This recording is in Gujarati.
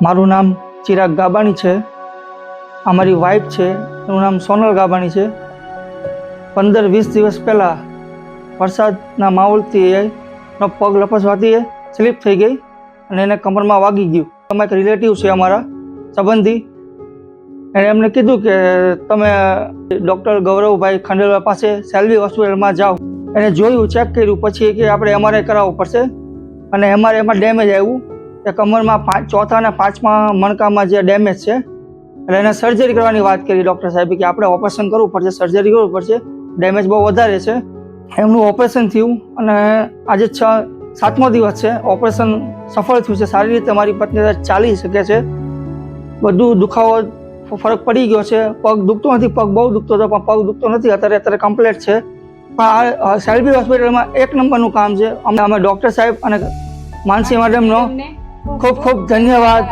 મારું નામ ચિરાગ ગાબાણી છે. અમારી વાઈફ છે એનું નામ સોનલ ગાબાણી છે. 15-20 દિવસ પહેલાં વરસાદના માહોલથી એનો પગ લપસવાથી સ્લીપ થઈ ગઈ અને એને કમરમાં વાગી ગયું. અમારા એક રિલેટિવ છે, અમારા સંબંધી, એણે એમને કીધું કે તમે ડૉક્ટર ગૌરવભાઈ ખંડેલવા પાસે સેલ્વી હોસ્પિટલમાં જાઓ. એને જોયું, ચેક કર્યું, પછી કે આપણે એમઆરઆઈ કરાવવું પડશે અને એમાં ડેમેજ આવ્યું કે કમરમાં ચોથા અને પાંચમા મણકામાં જે ડેમેજ છે એટલે એને સર્જરી કરવાની વાત કરી ડૉક્ટર સાહેબે કે આપણે ઓપરેશન કરવું પડશે, સર્જરી કરવું પડશે, ડેમેજ બહુ વધારે છે. એમનું ઓપરેશન થયું અને આજે 7મો દિવસ છે. ઓપરેશન સફળ થયું છે. સારી રીતે મારી પત્ની ચાલી શકે છે. બધું દુખાવો ફરક પડી ગયો છે. પગ દુખતો નથી, પગ બહુ દુખતો હતો પણ પગ દુખતો નથી. અત્યારે કમ્પ્લીટ છે. પણ આ સેલ્વી હોસ્પિટલમાં એક નંબરનું કામ છે. અમે ડૉક્ટર સાહેબ અને માનસી મેડમનો ખૂબ ખૂબ ધન્યવાદ.